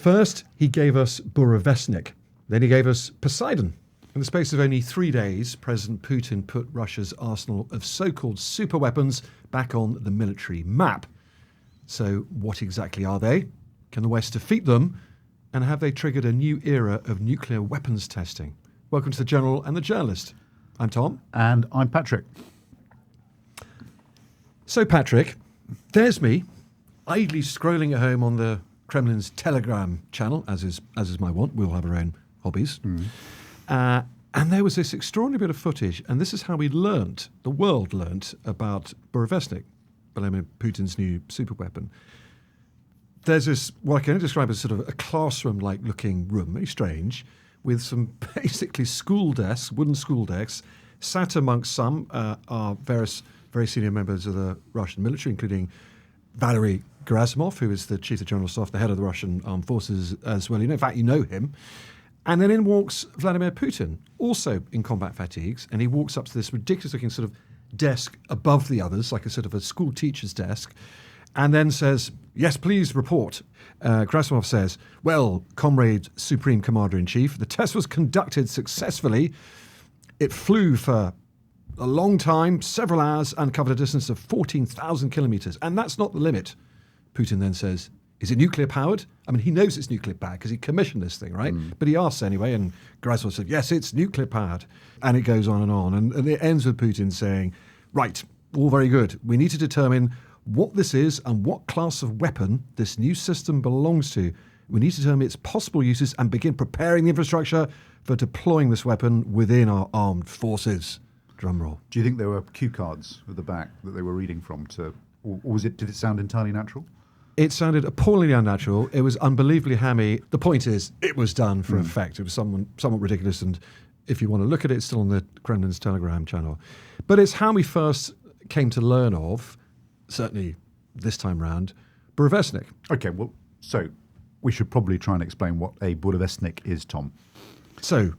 First, he gave us Burevestnik. Then he gave us Poseidon. In the space of only 3 days, President Putin put Russia's arsenal of so-called superweapons back on the military map. So what exactly are they? Can the West defeat them? And have they triggered a new era of nuclear weapons testing? Welcome to The General and the Journalist. I'm Tom. And I'm Patrick. So, Patrick, there's me, idly scrolling at home on the Kremlin's Telegram channel, as is my wont. We all have our own hobbies. And there was this extraordinary bit of footage, and this is how the world learnt about Burevestnik, Vladimir Putin's new superweapon. There's this, what I can only describe as sort of a classroom-like looking room, very strange, with some basically wooden school desks. Sat amongst some are various very senior members of the Russian military, including Valery Gerasimov, who is the Chief of General Staff, the head of the Russian Armed Forces as well. In fact, you know him. And then in walks Vladimir Putin, also in combat fatigues, and he walks up to this ridiculous-looking sort of desk above the others, like a sort of a school teacher's desk, and then says, "Yes, please report." Gerasimov says, "Well, Comrade Supreme Commander-in-Chief, the test was conducted successfully. It flew for a long time, several hours, and covered a distance of 14,000 kilometers. And that's not the limit." Putin then says, "Is it nuclear powered?" I mean, he knows it's nuclear powered because he commissioned this thing, right? But he asks anyway, and Gerasimov said, "Yes, it's nuclear powered." And it goes on. And it ends with Putin saying, "Right, all very good. We need to determine what this is and what class of weapon this new system belongs to. We need to determine its possible uses and begin preparing the infrastructure for deploying this weapon within our armed forces." Drum roll. Do you think there were cue cards at the back that they were reading from, or did it sound entirely natural? It sounded appallingly unnatural. It was unbelievably hammy. The point is, it was done for effect. It was somewhat ridiculous, and if you want to look at it, it's still on the Kremlin's Telegram channel. But it's how we first came to learn of, certainly this time round, Burevestnik. Okay, well, so we should probably try and explain what a Burevestnik is, Tom. So,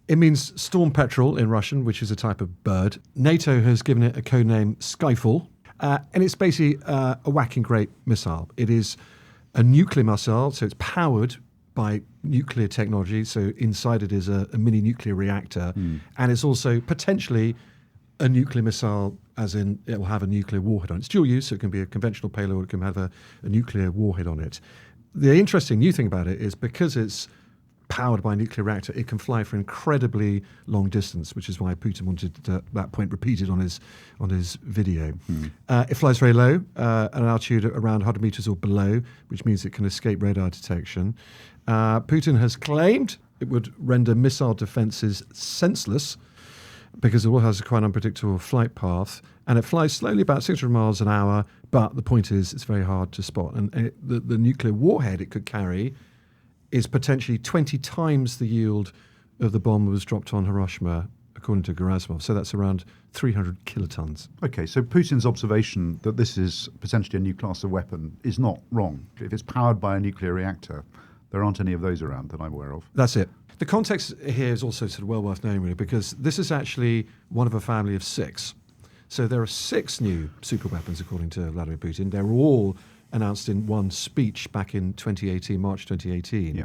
it means storm petrel in Russian, which is a type of bird. NATO has given it a codename Skyfall, and it's basically a whacking great missile. It is a nuclear missile, so it's powered by nuclear technology. So inside it is a mini nuclear reactor, and it's also potentially a nuclear missile, as in it will have a nuclear warhead on it. It's dual use, so it can be a conventional payload, it can have a nuclear warhead on it. The interesting new thing about it is because it's powered by a nuclear reactor, it can fly for incredibly long distance, which is why Putin wanted that point repeated on his video. It flies very low, at an altitude around 100 meters or below, which means it can escape radar detection. Putin has claimed it would render missile defenses senseless because it all has a quite unpredictable flight path, and it flies slowly, about 600 miles an hour, but the point is it's very hard to spot. And the nuclear warhead it could carry is potentially 20 times the yield of the bomb that was dropped on Hiroshima, according to Gerasimov. So that's around 300 kilotons. Okay, so Putin's observation that this is potentially a new class of weapon is not wrong. If it's powered by a nuclear reactor, there aren't any of those around that I'm aware of. That's it. The context here is also sort of well worth knowing, really, because this is actually one of a family of 6. So there are 6 new superweapons, according to Vladimir Putin. They're all announced in one speech back in 2018, March 2018.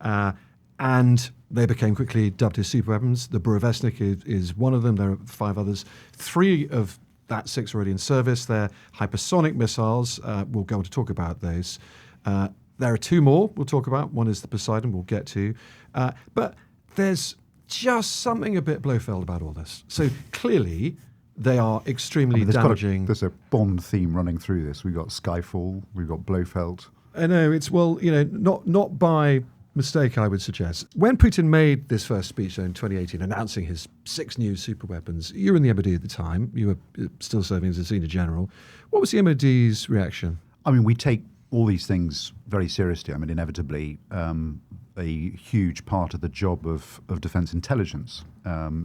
Yeah. And they became quickly dubbed as superweapons. The Burevestnik is one of them. There are 5 others. 3 of that 6 are already in service. They're hypersonic missiles. We'll go on to talk about those. There are 2 more we'll talk about. One is the Poseidon we'll get to. But there's just something a bit Blofeld about all this. So clearly they are extremely damaging. There's a Bond theme running through this. We've got Skyfall, we've got Blofeld. I know, it's, well, not by mistake, I would suggest. When Putin made this first speech in 2018 announcing his 6 new superweapons, you were in the MOD at the time, you were still serving as a senior general. What was the MOD's reaction? I mean, we take all these things very seriously. I mean, inevitably, a huge part of the job of defence intelligence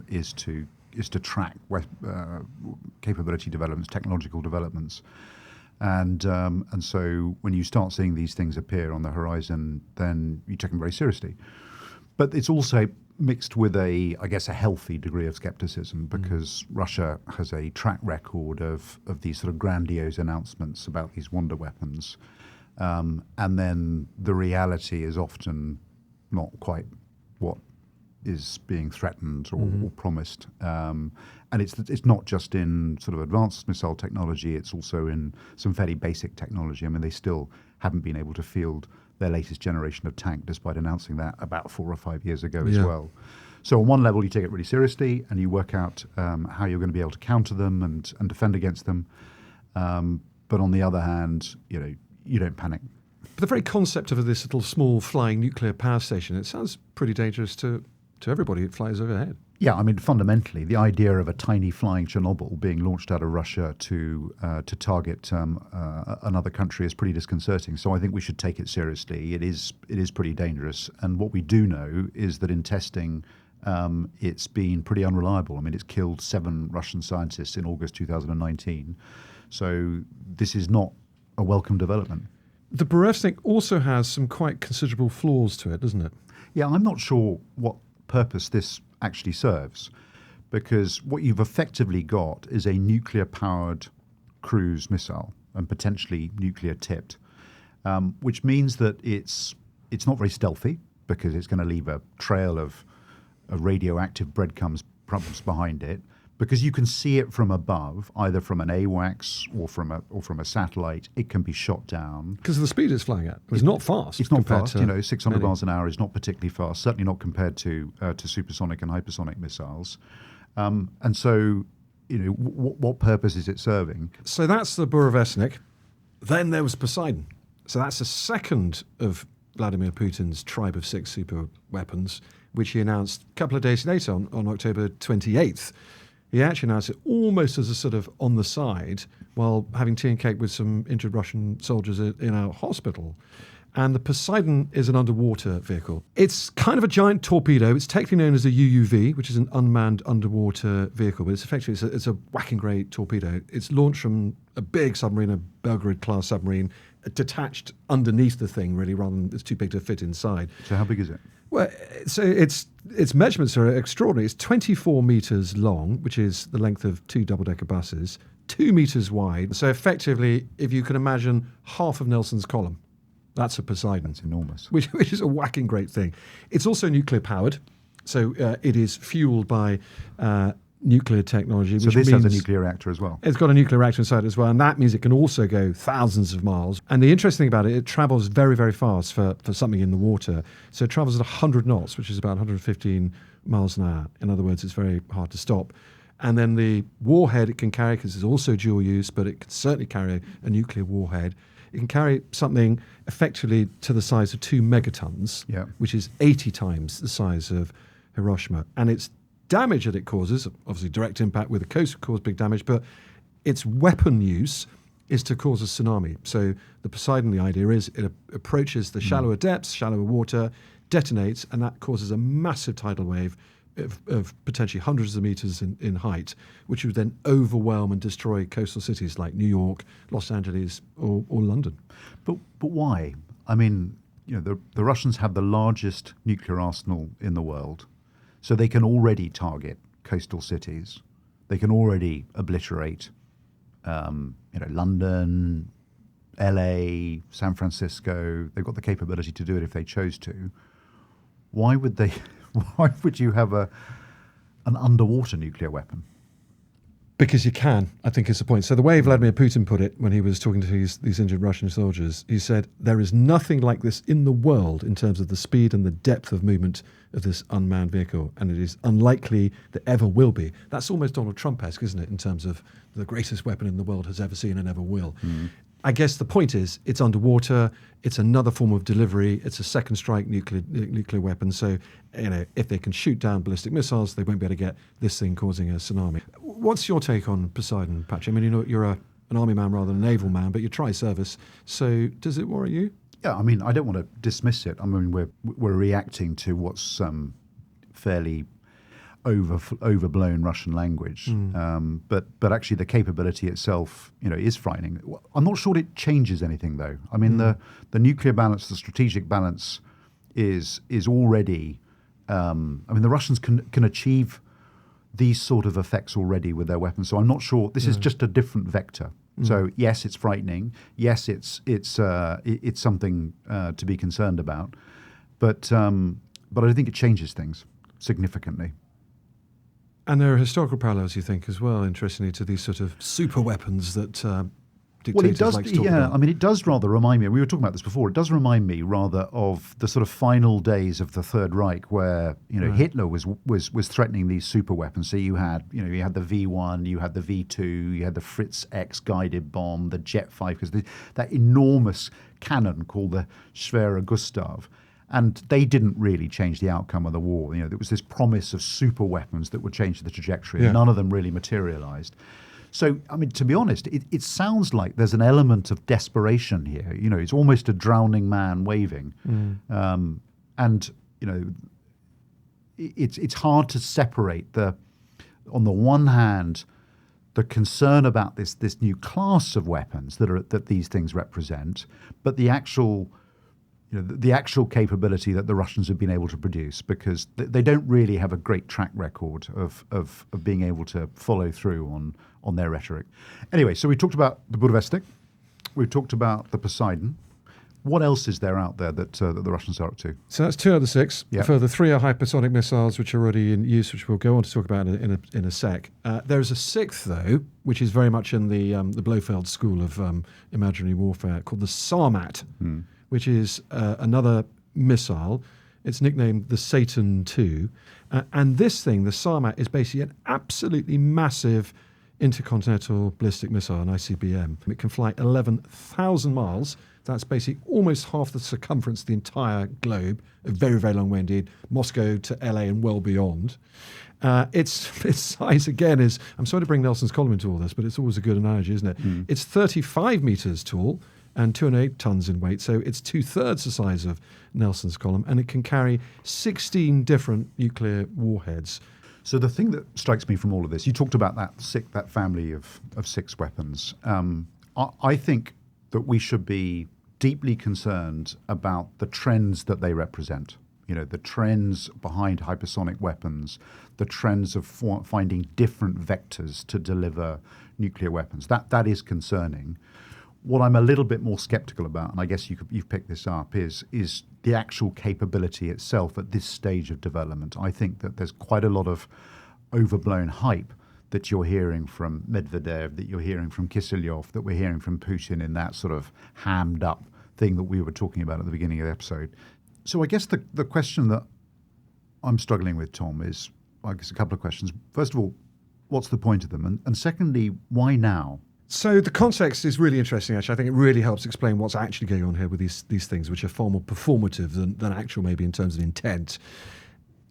is to track capability developments, technological developments, and so when you start seeing these things appear on the horizon, then you take them very seriously. But it's also mixed with a healthy degree of skepticism, because Russia has a track record of these sort of grandiose announcements about these wonder weapons And then the reality is often not quite what is being threatened or promised. And it's not just in sort of advanced missile technology, it's also in some fairly basic technology. I mean, they still haven't been able to field their latest generation of tank, despite announcing that about 4 or 5 years ago as well. So on one level, you take it really seriously and you work out how you're going to be able to counter them and defend against them. But on the other hand, you don't panic. But the very concept of this little small flying nuclear power station, it sounds pretty dangerous to everybody who flies overhead. Yeah, I mean, fundamentally, the idea of a tiny flying Chernobyl being launched out of Russia to target another country is pretty disconcerting. So I think we should take it seriously. It is pretty dangerous. And what we do know is that in testing, it's been pretty unreliable. I mean, it's killed 7 Russian scientists in August 2019. So this is not a welcome development. The Burevestnik also has some quite considerable flaws to it, doesn't it? Yeah, I'm not sure what purpose this actually serves, because what you've effectively got is a nuclear-powered cruise missile and potentially nuclear-tipped, which means that it's not very stealthy because it's going to leave a trail of radioactive breadcrumbs behind it, because you can see it from above, either from an AWACS or from a satellite. It can be shot down because of the speed it's flying at. It's not fast. It's not fast. 600 miles an hour is not particularly fast. Certainly not compared to supersonic and hypersonic missiles. And so, what purpose is it serving? So that's the Burevestnik. Then there was Poseidon. So that's the second of Vladimir Putin's tribe of 6 super weapons, which he announced a couple of days later on October 28th. He actually announced it almost as a sort of on the side while having tea and cake with some injured Russian soldiers in a hospital. And the Poseidon is an underwater vehicle. It's kind of a giant torpedo. It's technically known as a UUV, which is an unmanned underwater vehicle, but it's effectively it's a whacking great torpedo. It's launched from a big submarine, a Belgorod-class submarine, detached underneath the thing, really, rather than it's too big to fit inside. So how big is it? Well, so its measurements are extraordinary. It's 24 meters long, which is the length of 2 double-decker buses, 2 meters wide. So effectively, if you can imagine half of Nelson's column, that's a Poseidon. That's enormous. Which is a whacking great thing. It's also nuclear-powered, so it is fueled by nuclear technology. So this has a nuclear reactor as well? It's got a nuclear reactor inside as well, and that means it can also go thousands of miles. And the interesting thing about it, it travels very, very fast for something in the water. So it travels at 100 knots, which is about 115 miles an hour. In other words, it's very hard to stop. And then the warhead it can carry, because it's also dual use, but it can certainly carry a nuclear warhead. It can carry something effectively to the size of 2 megatons, which is 80 times the size of Hiroshima. And its damage that it causes, obviously direct impact with the coast would cause big damage, but its weapon use is to cause a tsunami. So the Poseidon, the idea is it approaches the shallower depths, shallower water, detonates, and that causes a massive tidal wave of potentially hundreds of meters in height, which would then overwhelm and destroy coastal cities like New York, Los Angeles, or London. But why? I mean, the Russians have the largest nuclear arsenal in the world. So they can already target coastal cities. They can already obliterate, London, LA, San Francisco. They've got the capability to do it if they chose to. Why would they? Why would you have an underwater nuclear weapon? Because you can, I think is the point. So the way Vladimir Putin put it when he was talking to these injured Russian soldiers, he said, there is nothing like this in the world in terms of the speed and the depth of movement of this unmanned vehicle, and it is unlikely that ever will be. That's almost Donald Trump-esque, isn't it, in terms of the greatest weapon in the world has ever seen and ever will. I guess the point is it's underwater, it's another form of delivery, it's a second strike nuclear weapon. So, if they can shoot down ballistic missiles, they won't be able to get this thing causing a tsunami. What's your take on Poseidon, Patrick? I mean, you're an army man rather than a naval man, but you try service. So does it worry you? Yeah, I mean, I don't want to dismiss it. I mean, we're reacting to what's fairly overblown Russian language, but actually the capability itself, is frightening. I'm not sure it changes anything, though. I mean, the nuclear balance, the strategic balance, is already. I mean, the Russians can achieve these sort of effects already with their weapons. So I'm not sure. This is just a different vector. So yes, it's frightening. Yes, it's something to be concerned about. But I think it changes things significantly. And there are historical parallels, you think, as well, interestingly, to these sort of super weapons that dictators like to talk about. I mean, it does rather remind me, we were talking about this before, it does remind me rather of the sort of final days of the Third Reich where, Hitler was threatening these super weapons. So you had the V1, you had the V2, you had the Fritz X guided bomb, the Jet 5, because that enormous cannon called the Schwere Gustav. And they didn't really change the outcome of the war. There was this promise of super weapons that would change the trajectory. Yeah. And none of them really materialized. So, I mean, to be honest, it sounds like there's an element of desperation here. It's almost a drowning man waving. It's hard to separate on the one hand, the concern about this new class of weapons that these things represent, but the actual capability that the Russians have been able to produce, because they don't really have a great track record of being able to follow through on their rhetoric. Anyway, so we talked about the Burevestnik, we talked about the Poseidon. What else is there out there that the Russians are up to? So that's 2 out of the 6. Yep. A further 3 are hypersonic missiles, which are already in use, which we'll go on to talk about in a sec. There's a 6th, though, which is very much in the Blofeld school of imaginary warfare, called the sarmat, which is another missile. It's nicknamed the Satan II. And this thing, the sarmat, is basically an absolutely massive intercontinental ballistic missile, an icbm. It can fly 11,000 miles. That's basically almost half the circumference of the entire globe, a very, very long way indeed, Moscow to LA and well beyond. Its size, again, is, I'm sorry to bring Nelson's column into all this, but it's always a good analogy, isn't it? It's 35 meters tall and 208 tons in weight, so it's 2/3 the size of Nelson's column, and it can carry 16 different nuclear warheads. So the thing that strikes me from all of this, you talked about that family of 6 weapons. I think that we should be deeply concerned about the trends that they represent. The trends behind hypersonic weapons, the trends of finding different vectors to deliver nuclear weapons. That is concerning. What I'm a little bit more skeptical about, and I guess you've picked this up, is the actual capability itself at this stage of development. I think that there's quite a lot of overblown hype that you're hearing from Medvedev, that you're hearing from Kiselyov, that we're hearing from Putin in that sort of hammed up thing that we were talking about at the beginning of the episode. So I guess the question that I'm struggling with, Tom, is, I guess, a couple of questions. First of all, what's the point of them? And secondly, why now? So the context is really interesting, actually. I think it really helps explain what's actually going on here with these things, which are far more performative than actual, maybe in terms of intent.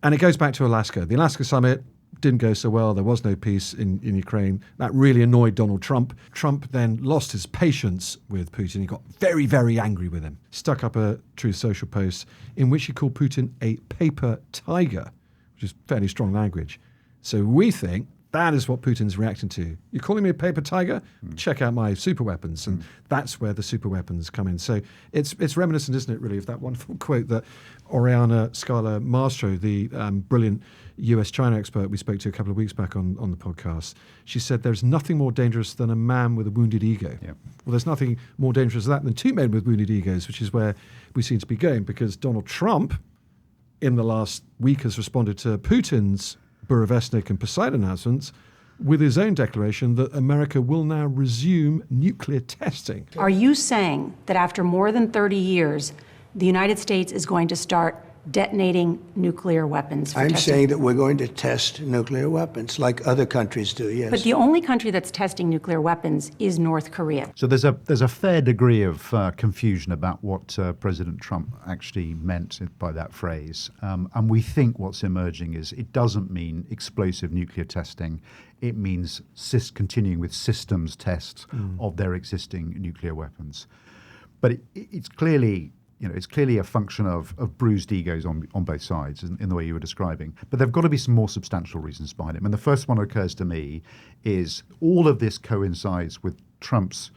And it goes back to Alaska. The Alaska summit didn't go so well. There was no peace in Ukraine. That really annoyed Donald Trump. Trump then lost his patience with Putin. He got very, very angry with him. Stuck up a Truth Social post in which he called Putin a paper tiger, which is fairly strong language. So we think that is what Putin's reacting to. You're calling me a paper tiger? Check out my super weapons. And that's where the super weapons come in. So it's reminiscent, isn't it, really, of that wonderful quote that Oriana Scala Mastro, the brilliant US-China expert we spoke to a couple of weeks back on the podcast, she said there's nothing more dangerous than a man with a wounded ego. Yeah. Well, there's nothing more dangerous than that than 2 men with wounded egos, which is where we seem to be going, because Donald Trump, in the last week, has responded to Putin's Burevestnik and Poseidon announcements with his own declaration that America will now resume nuclear testing. Are you saying that after more than 30 years, the United States is going to start detonating nuclear weapons for I'm testing? saying that we're going to test nuclear weapons like other countries do, yes. But the only country that's testing nuclear weapons is North Korea. So there's a fair degree of confusion about what President Trump actually meant by that phrase. And we think what's emerging is it doesn't mean explosive nuclear testing. It means continuing with systems tests of their existing nuclear weapons. But it's clearly... it's clearly a function of bruised egos on both sides in the way you were describing. But there have got to be some more substantial reasons behind it. And the first one that occurs to me is all of this coincides with Trump's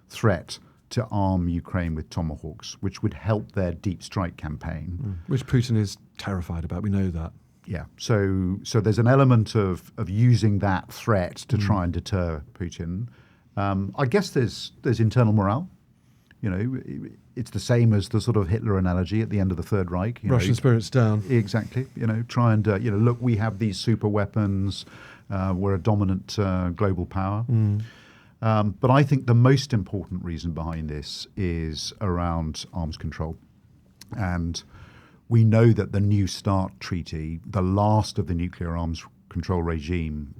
threat to arm Ukraine with Tomahawks, which would help their deep strike campaign. Which Putin is terrified about. We know that. Yeah. So there's an element of using that threat to try and deter Putin. I guess there's internal morale. You know, it's the same as the sort of Hitler analogy at the end of the Third Reich. Russian spirits down. Exactly. You know, try and look, we have these super weapons. We're a dominant global power. But I think the most important reason behind this is around arms control. And we know that the New START treaty, the last of the nuclear arms control regime,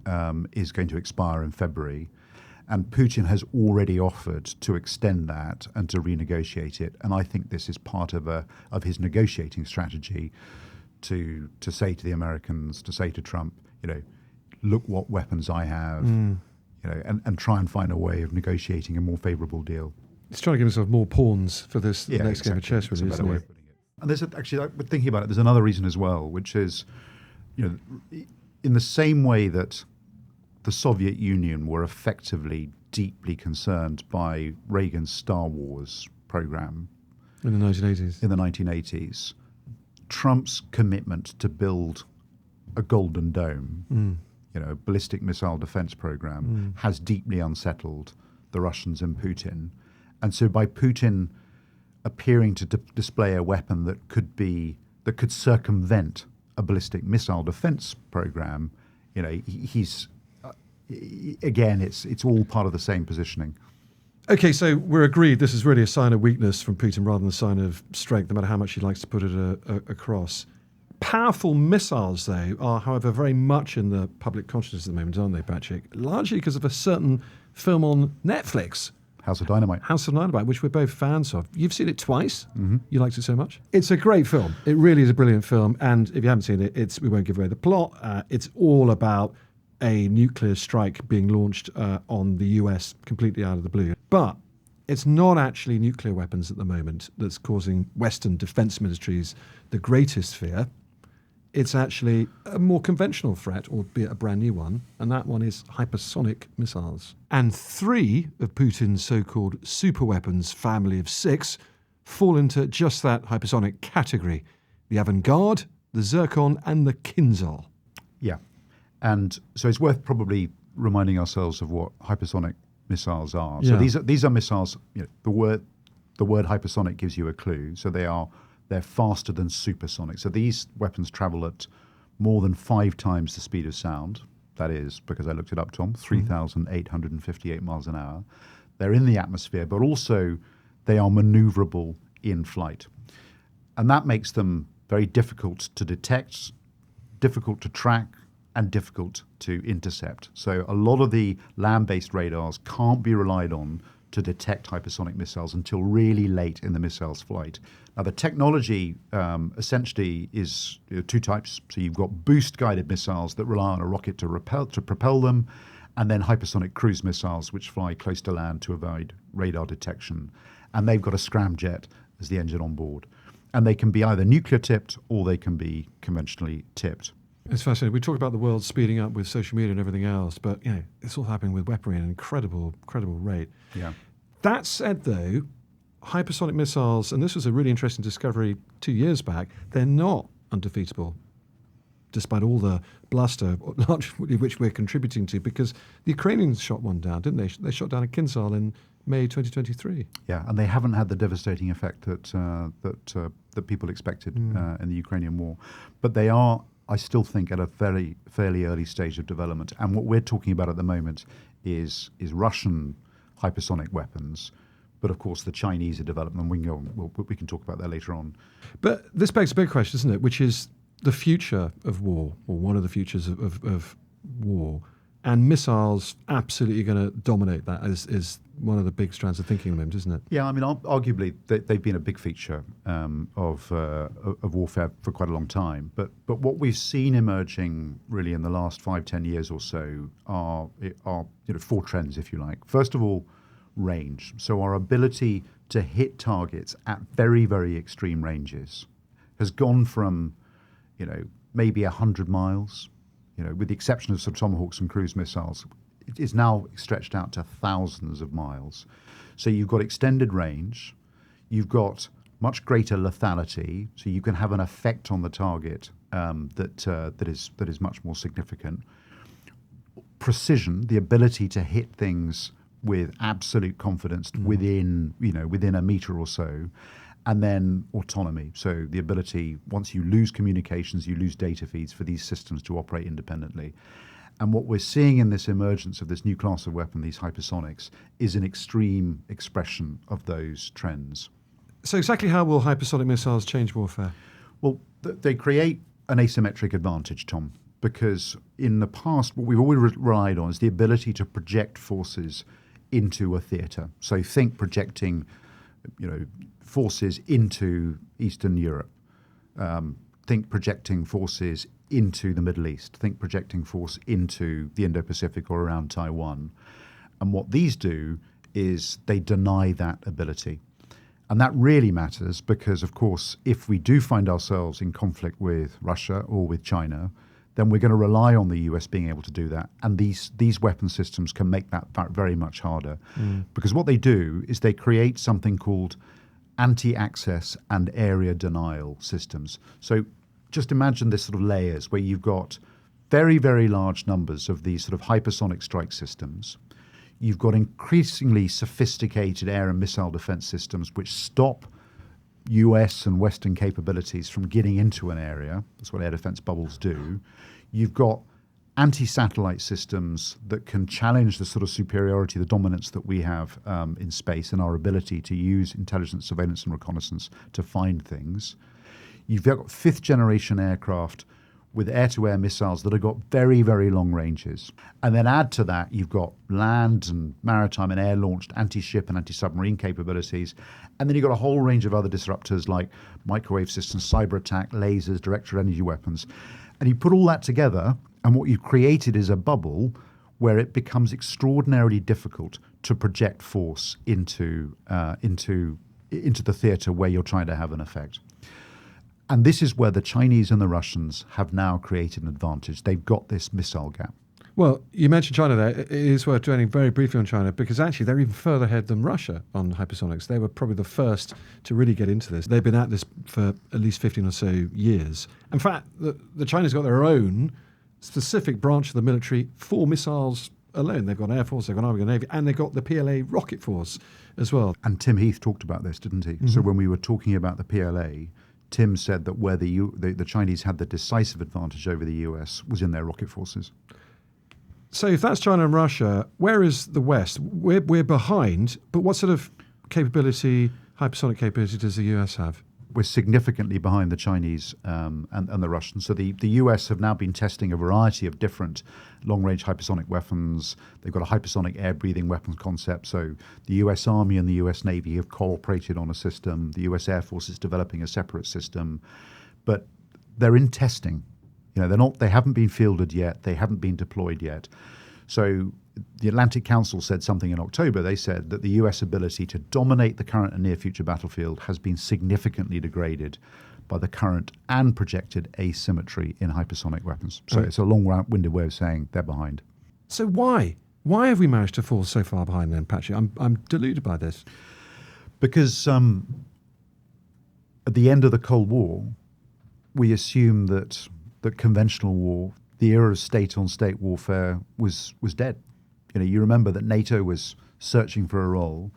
is going to expire in February. And Putin has already offered to extend that and to renegotiate it. And I think this is part of his negotiating strategy to say to the Americans, to say to Trump, you know, look what weapons I have, you know, and try and find a way of negotiating a more favourable deal. He's trying to give himself more pawns for this next game of chess, That's really, a better way isn't of putting it. And there's actually, thinking about it, there's another reason as well, which is, you know, in the same way that the Soviet Union were effectively deeply concerned by Reagan's Star Wars program in the 1980s. In the 1980s, Trump's commitment to build a Golden Dome, you know, ballistic missile defense program, has deeply unsettled the Russians and Putin. And so by Putin appearing to display a weapon that could circumvent a ballistic missile defense program, you know, he's again, it's all part of the same positioning. Okay, so we're agreed this is really a sign of weakness from Putin rather than a sign of strength, no matter how much he likes to put it across. Powerful missiles, though, are, however, very much in the public consciousness at the moment, aren't they, Patrick? Largely because of a certain film on Netflix, House of Dynamite. House of Dynamite, which we're both fans of. You've seen it twice. You liked it so much. It's a great film. It really is a brilliant film. And if you haven't seen it, we won't give away the plot. It's all about a nuclear strike being launched on the US completely out of the blue. But it's not actually nuclear weapons at the moment that's causing Western defense ministries the greatest fear. It's actually a more conventional threat, albeit a brand new one, and that one is hypersonic missiles. And 3 of Putin's so-called superweapons family of 6 fall into just that hypersonic category: the Avangard, the Zircon, and the Kinzhal. Yeah. And so it's worth probably reminding ourselves of what hypersonic missiles are. So these are missiles. You know, the word hypersonic gives you a clue. So they're faster than supersonic. So these weapons travel at more than 5 times the speed of sound. That is, because I looked it up, Tom, 3,858 miles an hour. They're in the atmosphere, but also they are maneuverable in flight, and that makes them very difficult to detect, difficult to track, and difficult to intercept. So a lot of the land-based radars can't be relied on to detect hypersonic missiles until really late in the missile's flight. Now, the technology essentially is 2 types. So you've got boost-guided missiles that rely on a rocket to propel them, and then hypersonic cruise missiles which fly close to land to avoid radar detection. And they've got a scramjet as the engine on board. And they can be either nuclear-tipped or they can be conventionally tipped. It's fascinating. We talk about the world speeding up with social media and everything else, but you know, it's all happening with weaponry at an incredible rate. Yeah. That said, though, hypersonic missiles, and this was a really interesting discovery 2 years back, they're not undefeatable, despite all the bluster, largely which we're contributing to, because the Ukrainians shot one down, didn't they? They shot down a Kinzhal in May 2023. Yeah, and they haven't had the devastating effect that people expected in the Ukrainian war. But they are, I still think, at a fairly early stage of development. And what we're talking about at the moment is Russian hypersonic weapons. But of course, the Chinese are developing, and we can talk about that later on. But this begs a big question, doesn't it? Which is the future of war, or one of the futures of war. And missiles absolutely going to dominate that is one of the big strands of thinking at the moment, isn't it? Yeah, I mean, arguably they've been a big feature of warfare for quite a long time. But what we've seen emerging really in the last 5-10 years or so are 4 trends, if you like. First of all, range. So our ability to hit targets at very, very extreme ranges has gone from, maybe 100 miles, with the exception of some Tomahawks and cruise missiles. It is now stretched out to thousands of miles. So you've got extended range, you've got much greater lethality, so you can have an effect on the target that is much more significant. Precision, the ability to hit things with absolute confidence within a meter or so. And then autonomy. So the ability, once you lose communications, you lose data feeds for these systems to operate independently. And what we're seeing in this emergence of this new class of weapon, these hypersonics, is an extreme expression of those trends. So exactly how will hypersonic missiles change warfare? Well, they create an asymmetric advantage, Tom, because in the past, what we've always relied on is the ability to project forces into a theatre. So think projecting, forces into Eastern Europe. Think projecting forces into the Middle East. Think projecting force into the Indo-Pacific or around Taiwan. And what these do is they deny that ability. And that really matters because, of course, if we do find ourselves in conflict with Russia or with China, then we're going to rely on the US being able to do that. And these weapon systems can make that very much harder. Because what they do is they create something called anti-access and area denial systems. So just imagine this sort of layers where you've got very, very large numbers of these sort of hypersonic strike systems. You've got increasingly sophisticated air and missile defense systems which stop US and Western capabilities from getting into an area. That's what air defense bubbles do. You've got anti-satellite systems that can challenge the sort of superiority, the dominance that we have in space and our ability to use intelligence, surveillance, and reconnaissance to find things. You've got fifth-generation aircraft with air-to-air missiles that have got very, very long ranges. And then add to that, you've got land and maritime and air-launched anti-ship and anti-submarine capabilities. And then you've got a whole range of other disruptors like microwave systems, cyber attack, lasers, directed energy weapons. And you put all that together, and what you've created is a bubble where it becomes extraordinarily difficult to project force into the theatre where you're trying to have an effect. And this is where the Chinese and the Russians have now created an advantage. They've got this missile gap. Well, you mentioned China there. It is worth dwelling very briefly on China because actually they're even further ahead than Russia on hypersonics. They were probably the first to really get into this. They've been at this for at least 15 or so years. In fact, the Chinese got their own specific branch of the military for missiles alone. They've got an Air Force, they've got an Army, they've got a Navy, and they've got the PLA rocket force as well. And Tim Heath talked about this, didn't he? Mm-hmm. So when we were talking about the PLA, Tim said that where the Chinese had the decisive advantage over the US was in their rocket forces. So if that's China and Russia, where is the West? We're behind, but what sort of capability, hypersonic capability does the US have? We're significantly behind the Chinese and the Russians. So the US have now been testing a variety of different long-range hypersonic weapons. They've got a hypersonic air-breathing weapons concept. So the US Army and the US Navy have cooperated on a system. The US Air Force is developing a separate system. But they're in testing. They haven't been fielded yet. They haven't been deployed yet. So the Atlantic Council said something in October. They said that the US ability to dominate the current and near future battlefield has been significantly degraded by the current and projected asymmetry in hypersonic weapons. So It's a long-winded way of saying they're behind. So why? Why have we managed to fall so far behind then, Patrick? I'm deluded by this. Because at the end of the Cold War, we assumed that conventional war, the era of state-on-state warfare, was dead. You remember that NATO was searching for a role,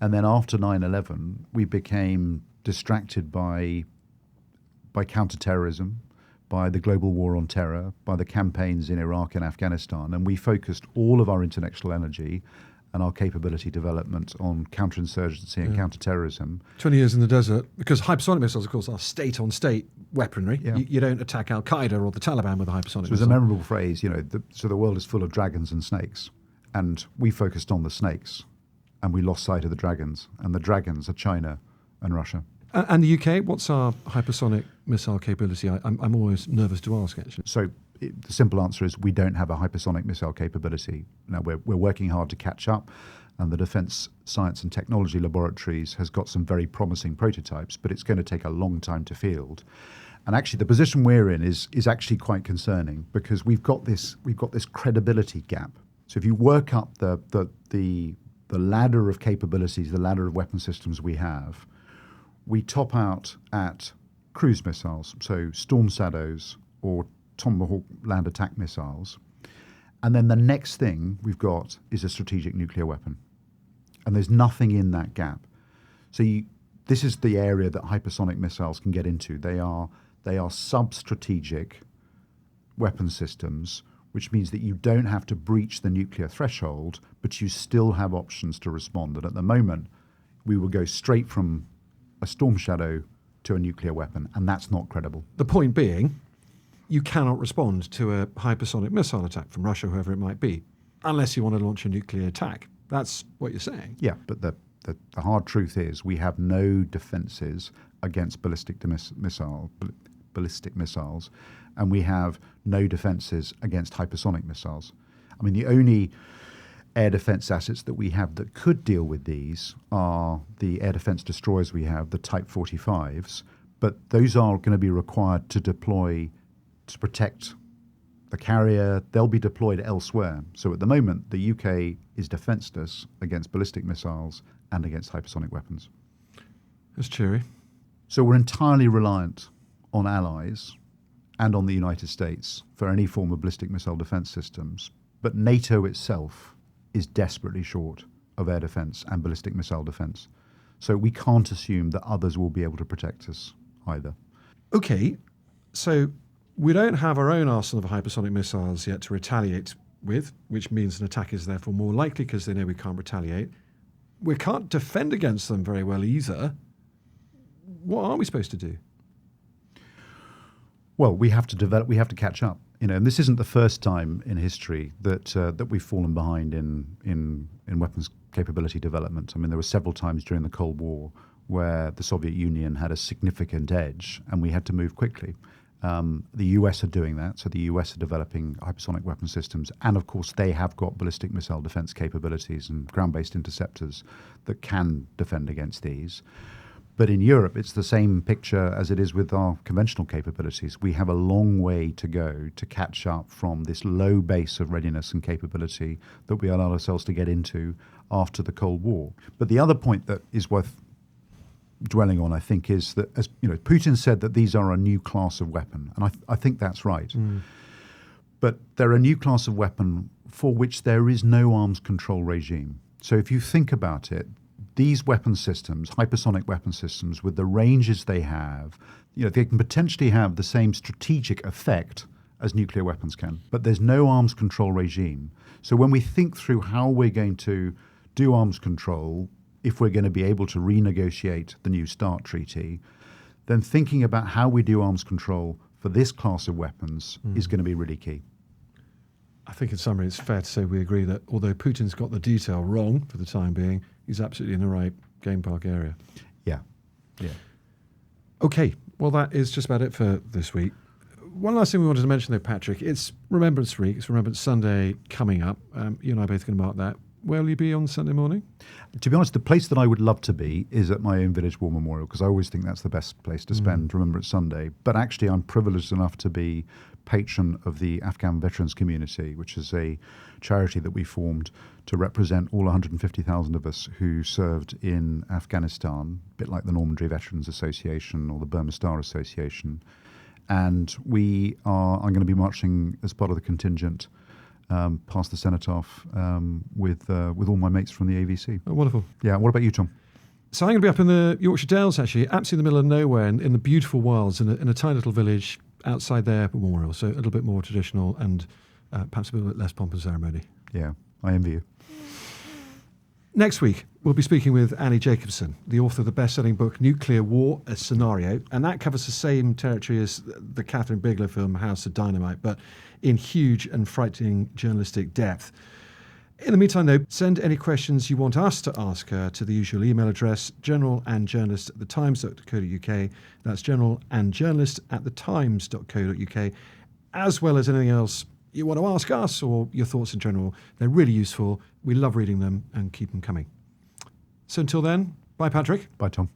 and then after 9/11, we became distracted by counterterrorism, by the global war on terror, by the campaigns in Iraq and Afghanistan, and we focused all of our international energy and our capability development on counterinsurgency and counterterrorism. 20 years in the desert, because hypersonic missiles, of course, are state-on-state weaponry. Yeah. You don't attack Al-Qaeda or the Taliban with a hypersonic missile. So there's a memorable phrase, so the world is full of dragons and snakes. And we focused on the snakes, and we lost sight of the dragons. And the dragons are China and Russia. And the UK, what's our hypersonic missile capability? I'm always nervous to ask, actually. So the simple answer is we don't have a hypersonic missile capability. Now, we're working hard to catch up, and the Defence Science and Technology Laboratories has got some very promising prototypes, but it's going to take a long time to field. And actually, the position we're in is actually quite concerning because we've got this credibility gap. So if you work up the ladder of capabilities, the ladder of weapon systems we have, we top out at cruise missiles, so Storm Shadows or Tomahawk land attack missiles. And then the next thing we've got is a strategic nuclear weapon. And there's nothing in that gap. So this is the area that hypersonic missiles can get into. They are sub-strategic weapon systems, which means that you don't have to breach the nuclear threshold, but you still have options to respond. And at the moment, we will go straight from a storm shadow to a nuclear weapon, and that's not credible. The point being, you cannot respond to a hypersonic missile attack from Russia, whoever it might be, unless you want to launch a nuclear attack. That's what you're saying. Yeah, but the hard truth is we have no defenses against ballistic missiles, and we have no defenses against hypersonic missiles. I mean, the only air defense assets that we have that could deal with these are the air defense destroyers we have, the Type 45s, but those are going to be required to deploy to protect the carrier. They'll be deployed elsewhere. So at the moment, the UK is defenseless against ballistic missiles and against hypersonic weapons. That's cheery. So we're entirely reliant on allies and on the United States for any form of ballistic missile defense systems. But NATO itself is desperately short of air defense and ballistic missile defense. So we can't assume that others will be able to protect us either. Okay, so we don't have our own arsenal of hypersonic missiles yet to retaliate with, which means an attack is therefore more likely because they know we can't retaliate. We can't defend against them very well either. What are we supposed to do? Well, we have to catch up. And this isn't the first time in history that we've fallen behind in weapons capability development. I mean, there were several times during the Cold War where the Soviet Union had a significant edge and we had to move quickly. The US are doing that, so the US are developing hypersonic weapon systems, and of course they have got ballistic missile defense capabilities and ground-based interceptors that can defend against these. But in Europe, it's the same picture as it is with our conventional capabilities. We have a long way to go to catch up from this low base of readiness and capability that we allowed ourselves to get into after the Cold War. But the other point that is worth dwelling on, I think, is that, as you know, Putin said that these are a new class of weapon, and I think that's right. But they're a new class of weapon for which there is no arms control regime. So if you think about it, these weapon systems, hypersonic weapon systems, with the ranges they have, they can potentially have the same strategic effect as nuclear weapons can. But there's no arms control regime. So when we think through how we're going to do arms control, if we're going to be able to renegotiate the New START treaty, then thinking about how we do arms control for this class of weapons is going to be really key. I think in summary, it's fair to say we agree that although Putin's got the detail wrong for the time being, he's absolutely in the right game park area. Yeah. Okay, well, that is just about it for this week. One last thing we wanted to mention, though, Patrick, it's Remembrance Week. It's Remembrance Sunday coming up. You and I are both going to mark that. Where will you be on Sunday morning? To be honest, the place that I would love to be is at my own village war memorial, because I always think that's the best place to spend Remembrance Sunday. But actually, I'm privileged enough to be patron of the Afghan Veterans Community, which is a charity that we formed to represent all 150,000 of us who served in Afghanistan, a bit like the Normandy Veterans Association or the Burma Star Association. And I'm going to be marching as part of the contingent past the cenotaph with all my mates from the AVC. Oh, wonderful. Yeah. What about you, Tom? So I'm going to be up in the Yorkshire Dales, actually, absolutely in the middle of nowhere, in the beautiful wilds, in a tiny little village outside their memorial. So a little bit more traditional and perhaps a bit less pomp and ceremony. Yeah, I envy you. Next week, we'll be speaking with Annie Jacobson, the author of the best-selling book Nuclear War, a Scenario, and that covers the same territory as the Catherine Bigelow film House of Dynamite, but in huge and frightening journalistic depth. In the meantime, though, send any questions you want us to ask her to the usual email address, generalandjournalist@thetimes.co.uk. That's generalandjournalist@thetimes.co.uk, as well as anything else you want to ask us or your thoughts in general. They're really useful. We love reading them and keep them coming. So until then, bye, Patrick. Bye, Tom.